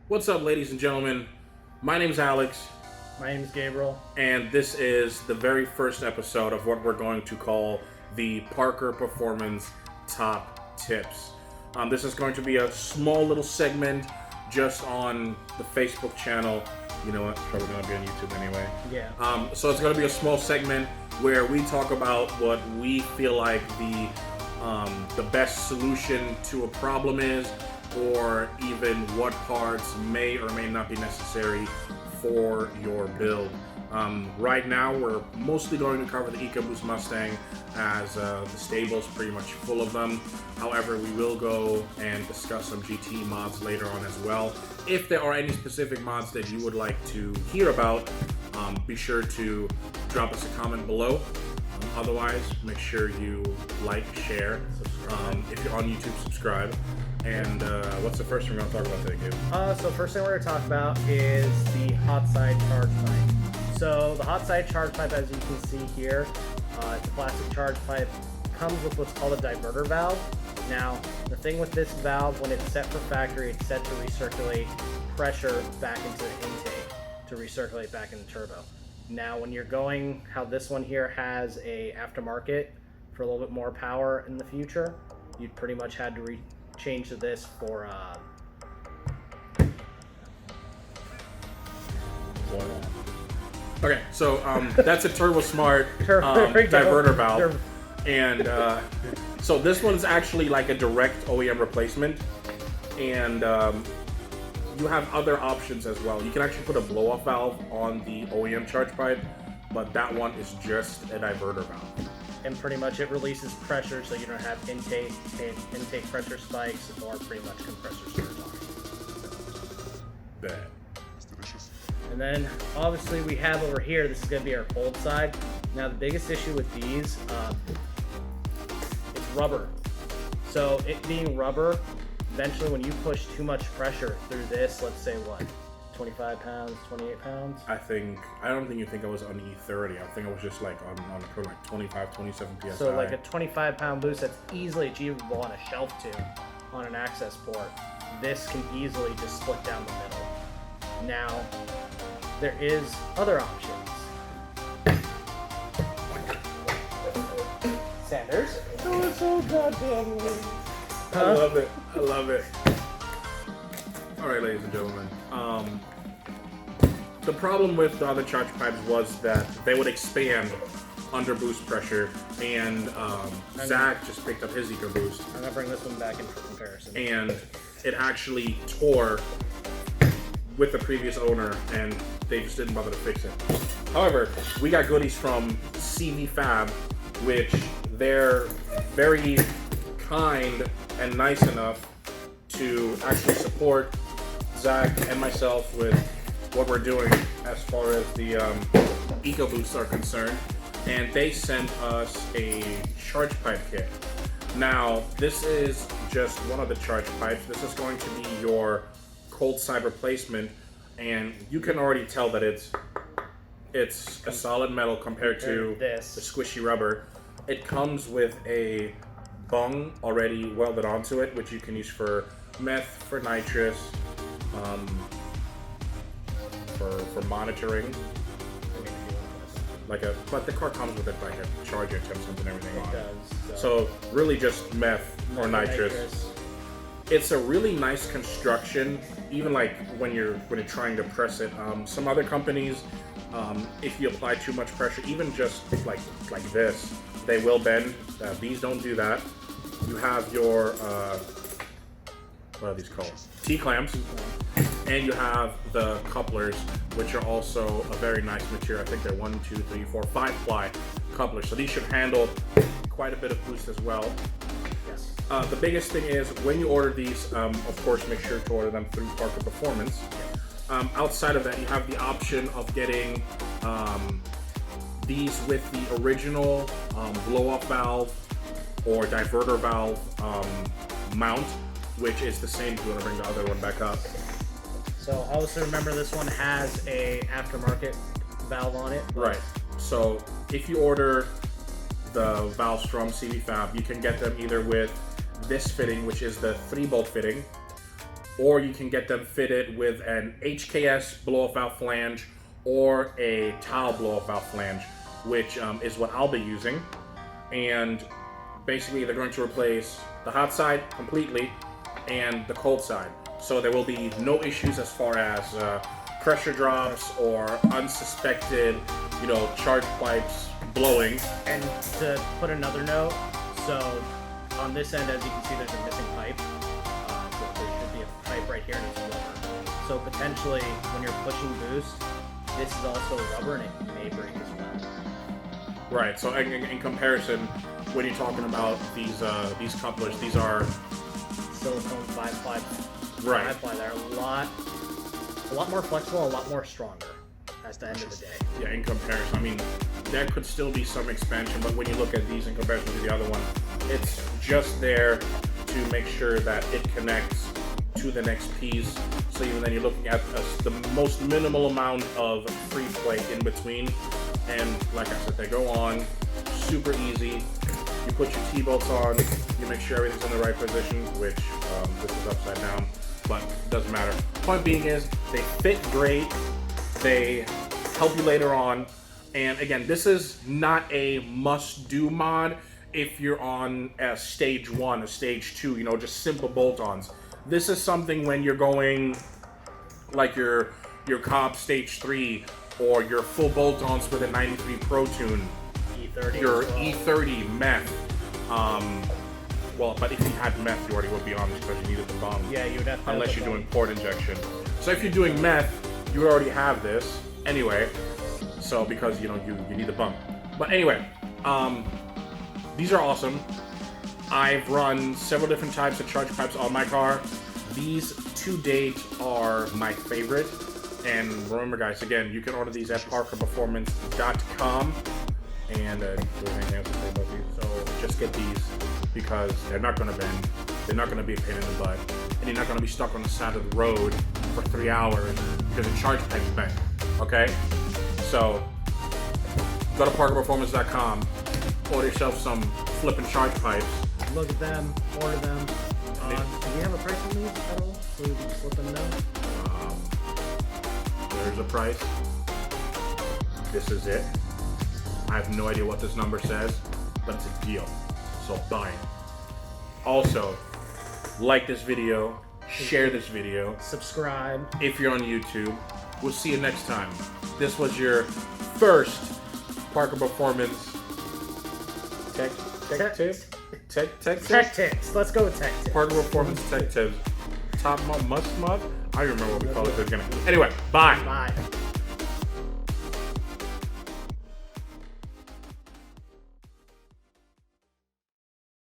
What's up, ladies and gentlemen? My name's Alex, My name is Gabriel. and this is the very first episode of what we're going to call the Parker Performance Top Tips. This is going to be a small little segment just on the Facebook channel. You know what? Probably going to be on YouTube anyway. Yeah. So it's going to be a small segment where we talk about what we feel like the best solution to a problem is, or even what parts may or may not be necessary for your build. Right now, we're mostly going to cover the EcoBoost Mustang, as the stable's pretty much full of them. However, we will go and discuss some GT mods later on as well. If there are any specific mods that you would like to hear about, be sure to drop us a comment below. Otherwise, make sure you like, share. If you're on YouTube, subscribe. And what's the first thing we're going to talk about today, Gabe? So first thing we're going to talk about is the hot side charge pipe. So the hot side charge pipe, as you can see here, it's a plastic charge pipe. Comes with what's called a diverter valve. Now, the thing with this valve, when it's set for factory, it's set to recirculate pressure back into the intake, to recirculate back in the turbo. Now, when you're going, how this one here has a aftermarket for a little bit more power in the future, you'd pretty much had to change to this for Okay, so that's a Turbo Smart diverter valve. And so this one's actually like a direct OEM replacement. And you have other options as well. You can actually put a blow-off valve on the OEM charge pipe, but that one is just a diverter valve. And pretty much it releases pressure, so you don't have intake pressure spikes or pretty much compressor surge on. Bad. And then obviously we have over here, this is going to be our cold side. Now the biggest issue with these, it's rubber. So it being rubber, eventually when you push too much pressure through this, let's say what, 25 pounds, 28 pounds? I don't think you think I was on E30. I think I was just like on like 25, 27 PSI. So like a 25 pound boost that's easily achievable on a shelf tube on an access port. This can easily just split down the middle. Now, there is other options. Sanders? Oh, it's so goddamn weird. I love it. I love it. All right, ladies and gentlemen. The problem with the other charge pipes was that they would expand under boost pressure, and Zach just picked up his EcoBoost. I'm gonna bring this one back in for comparison. And it actually tore with the previous owner, and they just didn't bother to fix it. However, we got goodies from CV Fab, which they're very kind and nice enough to actually support Zach and myself with what we're doing as far as the EcoBoosts are concerned. And they sent us a charge pipe kit. Now, this is just one of the charge pipes. This is going to be your cold side replacement, and you can already tell that it's a solid metal compared to the squishy rubber. It comes with a bung already welded onto it, which you can use for meth, for nitrous, for monitoring. But the car comes with like a charger, temp and everything on it. So really just meth or nitrous. It's a really nice construction, even like when you're trying to press it. Some other companies, if you apply too much pressure, even just like this, they will bend. These don't do that. You have your what are these called? T-clamps, and you have the couplers, which are also a very nice material. I think they're 1, 2, 3, 4, 5 ply couplers. So these should handle quite a bit of boost as well. Yes. The biggest thing is when you order these, of course, make sure to order them through Parker Performance. Outside of that, you have the option of getting these with the original blow-off valve or diverter valve mount, which is the same. If you want to bring the other one back up. So also remember, this one has a aftermarket valve on it. Right. So if you order the valves from CV Fab, you can get them either with this fitting, which is the 3-bolt fitting, or you can get them fitted with an HKS blow-off valve flange or a tile blow-off valve flange, which is what I'll be using. And basically they're going to replace the hot side completely and the cold side. So there will be no issues as far as pressure drops or unsuspected, charge pipes blowing. And to put another note, so on this end, as you can see, there's a missing pipe. There should be a pipe right here and it's rubber. So potentially, when you're pushing boost, this is also rubber and it may break as well. Right. So in comparison, when you're talking about these couplers, these are silicone 5-ply. Right. 5-ply. They're a lot more flexible, a lot more stronger. That's the end of the day. Yeah, in comparison, I mean, there could still be some expansion, but when you look at these in comparison to the other one, it's just there to make sure that it connects to the next piece. So even then, you're looking at the most minimal amount of free play in between. And like I said, they go on super easy. You put your T-bolts on, you make sure everything's in the right position, which this is upside down, but it doesn't matter. Point being is, they fit great. They help you later on. And again, this is not a must-do mod if you're on a stage 1, a stage 2, just simple bolt-ons. This is something when you're going like your Cobb stage 3 or your full bolt-ons with a 93 Pro Tune, E30. your as well. E30 meth. Well, but if you had meth, you already would be on this because you needed the bomb. Yeah, you would have to have Unless the you're bump. doing port injection. So if you're doing meth, you already have this anyway. So because you need the bump. But anyway, these are awesome. I've run several different types of charge pipes on my car. These to date are my favorite. And remember, guys, again, you can order these at parkerperformance.com. And do you have anything else to say about these? So just get these because they're not going to bend. They're not going to be a pain in the butt. And you're not going to be stuck on the side of the road for 3 hours because the charge pipe's bent. Okay? So go to parkerperformance.com. Order yourself some flipping charge pipes. Look at them, order them. Do we have a price on these at all? So we can just let them know? There's a price. This is it. I have no idea what this number says, but it's a deal. So buy it. Also, like this video, share this video. Subscribe. If you're on YouTube, we'll see you next time. This was your first Parker Performance Tech Tip? Tech tips. Let's go with tech tips. Parker Performance Tech Tips. Top mod, must mod? I don't remember what we call it at the beginning. Anyway, bye. Bye.